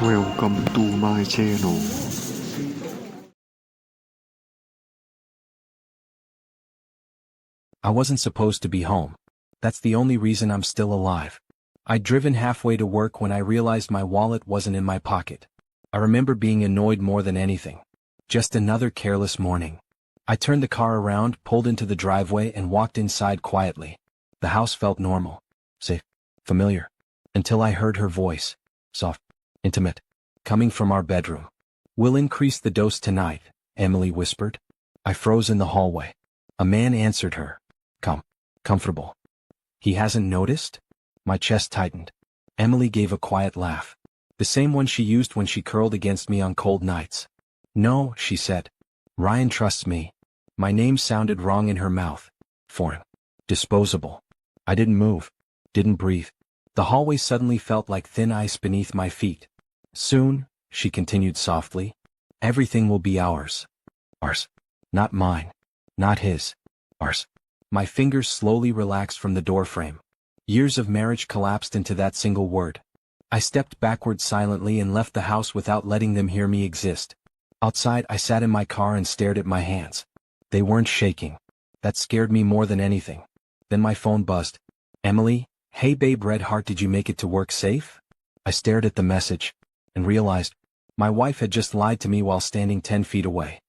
Welcome to my channel. I wasn't supposed to be home. That's the only reason I'm still alive. I'd driven halfway to work when I realized my wallet wasn't in my pocket. I remember being annoyed more than anything. Just another careless morning. I turned the car around, pulled into the driveway, and walked inside quietly. The house felt normal, safe, familiar, until I heard her voice, soft, intimate, coming from our bedroom. "We'll increase the dose tonight," Emily whispered. I froze in the hallway. A man answered her. Comfortable. He hasn't noticed? My chest tightened. Emily gave a quiet laugh. The same one she used when she curled against me on cold nights. "No," she said. "Ryan trusts me." My name sounded wrong in her mouth. Foreign. Disposable. I didn't move. Didn't breathe. The hallway suddenly felt like thin ice beneath my feet. "Soon," she continued softly, "everything will be ours. Ours. Not mine. Not his. Ours." My fingers slowly relaxed from the doorframe. Years of marriage collapsed into that single word. I stepped backward silently and left the house without letting them hear me exist. Outside, I sat in my car and stared at my hands. They weren't shaking. That scared me more than anything. Then my phone buzzed. "Emily, hey babe, red heart, did you make it to work safe?" I stared at the message and realized my wife had just lied to me while standing 10 feet away.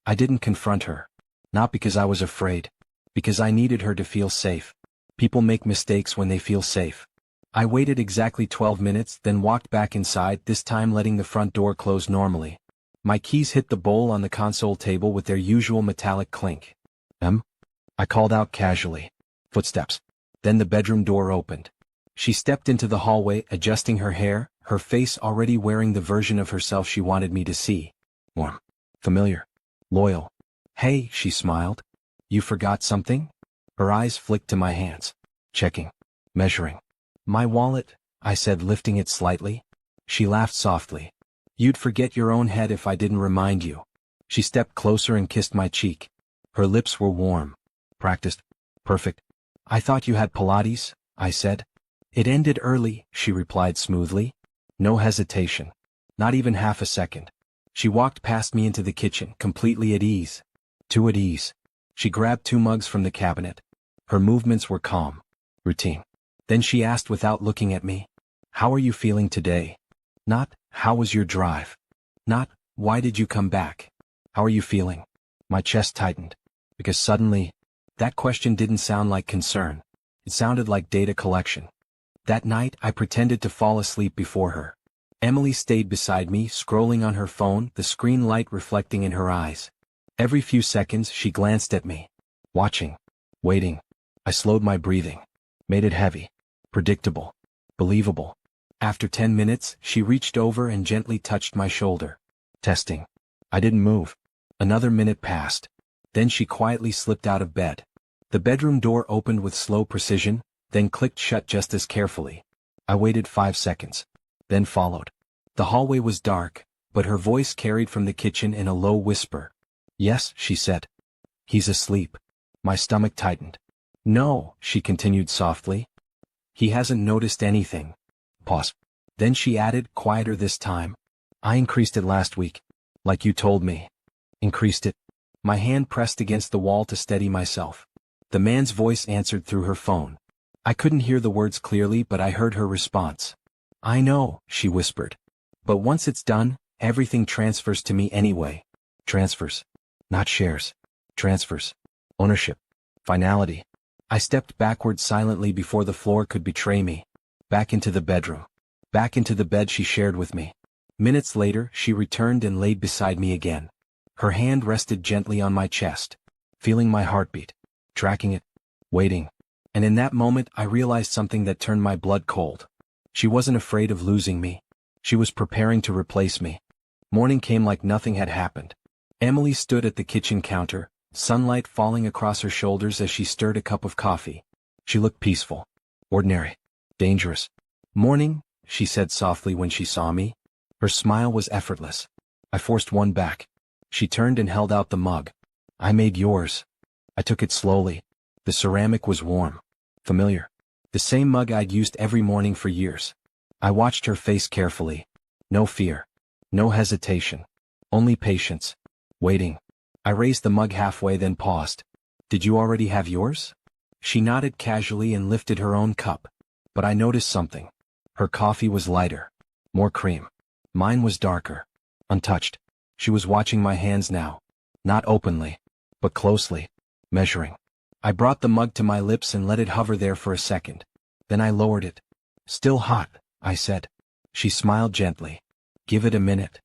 I didn't confront her. Not because I was afraid. Because I needed her to feel safe. People make mistakes when they feel safe. I waited exactly 12 minutes, then walked back inside, this time letting the front door close normally. My keys hit the bowl on the console table with their usual metallic clink. I called out casually. Footsteps. Then the bedroom door opened. She stepped into the hallway, adjusting her hair, her face already wearing the version of herself she wanted me to see. Warm. Familiar. Loyal. "Hey," she smiled. "You forgot something?" Her eyes flicked to my hands. Checking. Measuring. "My wallet," I said, lifting it slightly. She laughed softly. "You'd forget your own head if I didn't remind you." She stepped closer and kissed my cheek. Her lips were warm. "Practiced. Perfect." "I thought you had Pilates," I said. "It ended early," she replied smoothly. No hesitation. Not even half a second. She walked past me into the kitchen, completely at ease. Too at ease. She grabbed 2 mugs from the cabinet. Her movements were calm. Routine. Then she asked without looking at me, "How are you feeling today?" Not, "How was your drive?" Not, "Why did you come back?" "How are you feeling?" My chest tightened. Because suddenly, that question didn't sound like concern. It sounded like data collection. That night, I pretended to fall asleep before her. Emily stayed beside me, scrolling on her phone, the screen light reflecting in her eyes. Every few seconds, she glanced at me. Watching. Waiting. I slowed my breathing. Made it heavy. Predictable. Believable. After 10 minutes, she reached over and gently touched my shoulder. Testing. I didn't move. Another minute passed. Then she quietly slipped out of bed. The bedroom door opened with slow precision, then clicked shut just as carefully. I waited 5 seconds. Then followed. The hallway was dark, but her voice carried from the kitchen in a low whisper. "Yes," she said. "He's asleep." My stomach tightened. "No," she continued softly. "He hasn't noticed anything." Pause. Then she added, quieter this time. "I increased it last week. Like you told me." Increased it. My hand pressed against the wall to steady myself. The man's voice answered through her phone. I couldn't hear the words clearly, but I heard her response. "I know," she whispered. "But once it's done, everything transfers to me anyway." Transfers. Not shares. Transfers. Ownership. Finality. I stepped backward silently before the floor could betray me. Back into the bedroom. Back into the bed she shared with me. Minutes later, she returned and laid beside me again. Her hand rested gently on my chest. Feeling my heartbeat. Tracking it. Waiting. And in that moment, I realized something that turned my blood cold. She wasn't afraid of losing me. She was preparing to replace me. Morning came like nothing had happened. Emily stood at the kitchen counter, sunlight falling across her shoulders as she stirred a cup of coffee. She looked peaceful. Ordinary. Dangerous. "Morning," she said softly when she saw me. Her smile was effortless. I forced one back. She turned and held out the mug. "I made yours." I took it slowly. The ceramic was warm. Familiar. The same mug I'd used every morning for years. I watched her face carefully. No fear. No hesitation. Only patience. Waiting. I raised the mug halfway, then paused. Did you already have yours? She nodded casually and lifted her own cup. But I noticed something. Her coffee was lighter. More cream. Mine was darker. Untouched. She was watching my hands now. Not openly, but closely. Measuring. I brought the mug to my lips and let it hover there for a second. Then I lowered it. Still hot, I said. She smiled gently. Give it a minute.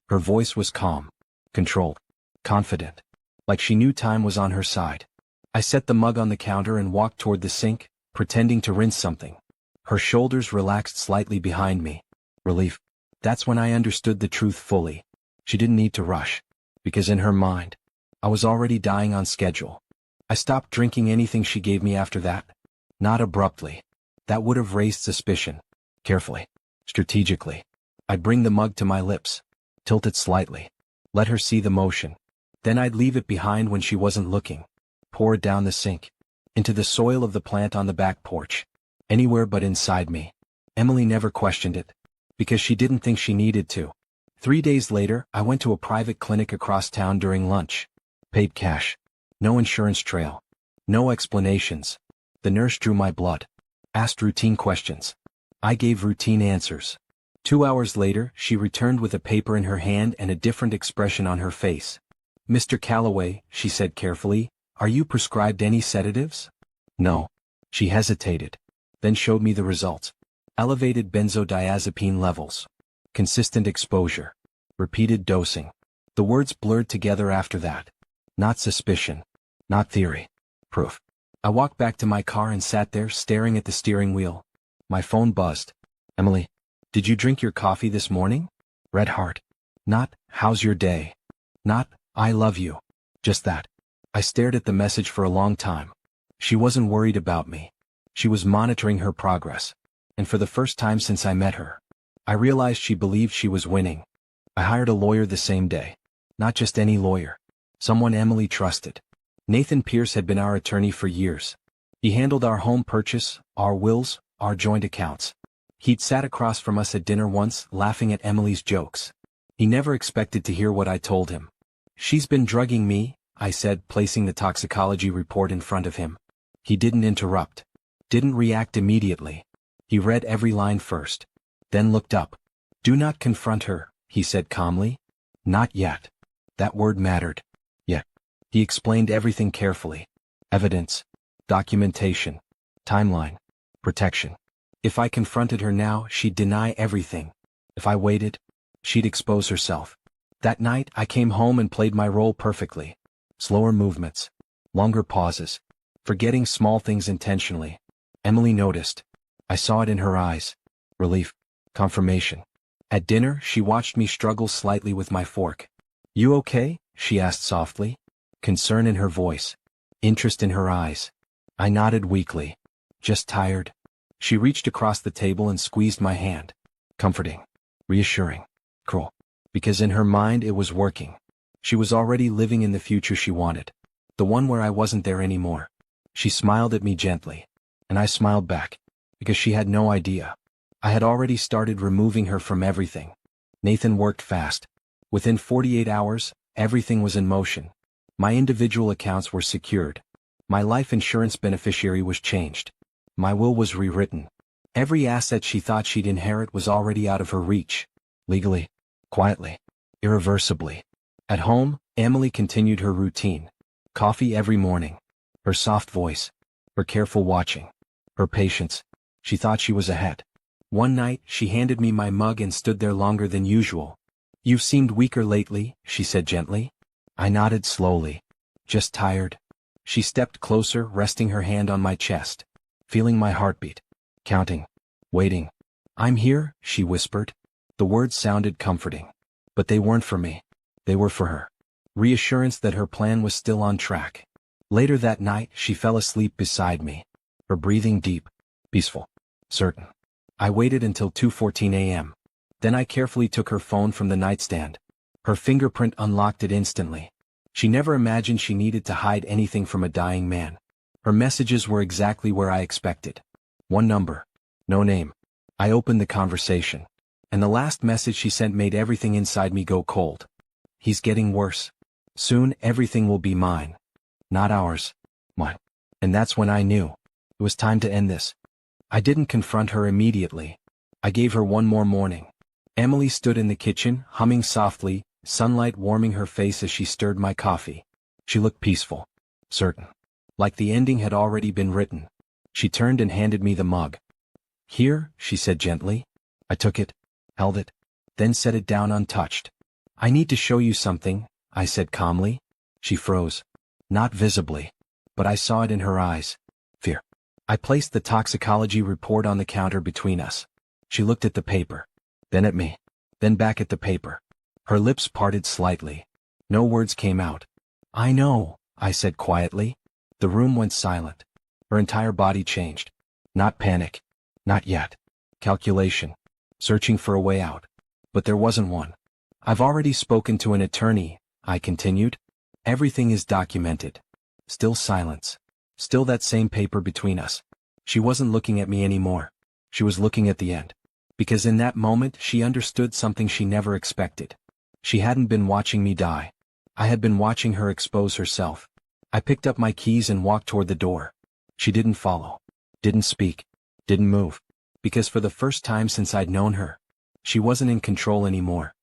Her voice was calm. Controlled. Confident. Like she knew time was on her side. I set the mug on the counter and walked toward the sink, pretending to rinse something. Her shoulders relaxed slightly behind me. Relief. That's when I understood the truth fully. She didn't need to rush. Because in her mind, I was already dying on schedule. I stopped drinking anything she gave me after that. Not abruptly. That would have raised suspicion. Carefully. Strategically. I'd bring the mug to my lips. Tilt it slightly. Let her see the motion. Then I'd leave it behind when she wasn't looking. Pour it down the sink. Into the soil of the plant on the back porch. Anywhere but inside me. Emily never questioned it. Because she didn't think she needed to. 3 days later, I went to a private clinic across town during lunch. Paid cash. No insurance trail. No explanations. The nurse drew my blood. Asked routine questions. I gave routine answers. 2 hours later, she returned with a paper in her hand and a different expression on her face. Mr. Calloway, she said carefully, are you prescribed any sedatives? No. She hesitated. Then showed me the results. Elevated benzodiazepine levels. Consistent exposure. Repeated dosing. The words blurred together after that. Not suspicion. Not theory. Proof. I walked back to my car and sat there staring at the steering wheel. My phone buzzed. Emily, did you drink your coffee this morning? Red heart. Not, how's your day? Not, I love you. Just that. I stared at the message for a long time. She wasn't worried about me. She was monitoring her progress. And for the first time since I met her, I realized she believed she was winning. I hired a lawyer the same day. Not just any lawyer. Someone Emily trusted. Nathan Pierce had been our attorney for years. He handled our home purchase, our wills, our joint accounts. He'd sat across from us at dinner once, laughing at Emily's jokes. He never expected to hear what I told him. She's been drugging me, I said, placing the toxicology report in front of him. He didn't interrupt. Didn't react immediately. He read every line first. Then looked up. Do not confront her, he said calmly. Not yet. That word mattered. Yet. He explained everything carefully. Evidence. Documentation. Timeline. Protection. If I confronted her now, she'd deny everything. If I waited, she'd expose herself. That night, I came home and played my role perfectly. Slower movements. Longer pauses. Forgetting small things intentionally. Emily noticed. I saw it in her eyes. Relief. Confirmation. At dinner, she watched me struggle slightly with my fork. You okay? She asked softly. Concern in her voice. Interest in her eyes. I nodded weakly. Just tired. She reached across the table and squeezed my hand. Comforting. Reassuring. Cruel. Because in her mind it was working. She was already living in the future she wanted. The one where I wasn't there anymore. She smiled at me gently. And I smiled back. Because she had no idea. I had already started removing her from everything. Nathan worked fast. Within 48 hours, everything was in motion. My individual accounts were secured. My life insurance beneficiary was changed. My will was rewritten. Every asset she thought she'd inherit was already out of her reach. Legally. Quietly. Irreversibly. At home, Emily continued her routine. Coffee every morning. Her soft voice. Her careful watching. Her patience. She thought she was ahead. One night, she handed me my mug and stood there longer than usual. You've seemed weaker lately, she said gently. I nodded slowly. Just tired. She stepped closer, resting her hand on my chest. Feeling my heartbeat. Counting. Waiting. I'm here, she whispered. The words sounded comforting. But they weren't for me. They were for her. Reassurance that her plan was still on track. Later that night, she fell asleep beside me. Her breathing deep. Peaceful. Certain. I waited until 2:14 a.m. Then I carefully took her phone from the nightstand. Her fingerprint unlocked it instantly. She never imagined she needed to hide anything from a dying man. Her messages were exactly where I expected. One number. No name. I opened the conversation. And the last message she sent made everything inside me go cold. He's getting worse. Soon everything will be mine. Not ours. Mine. And that's when I knew. It was time to end this. I didn't confront her immediately. I gave her one more morning. Emily stood in the kitchen, humming softly, sunlight warming her face as she stirred my coffee. She looked peaceful. Certain. Like the ending had already been written. She turned and handed me the mug. Here, she said gently. I took it, held it, then set it down untouched. I need to show you something, I said calmly. She froze. Not visibly. But I saw it in her eyes. Fear. I placed the toxicology report on the counter between us. She looked at the paper. Then at me. Then back at the paper. Her lips parted slightly. No words came out. I know, I said quietly. The room went silent. Her entire body changed. Not panic. Not yet. Calculation. Searching for a way out. But there wasn't one. I've already spoken to an attorney, I continued. Everything is documented. Still silence. Still that same paper between us. She wasn't looking at me anymore. She was looking at the end. Because in that moment she understood something she never expected. She hadn't been watching me die. I had been watching her expose herself. I picked up my keys and walked toward the door. She didn't follow. Didn't speak. Didn't move. Because for the first time since I'd known her, she wasn't in control anymore.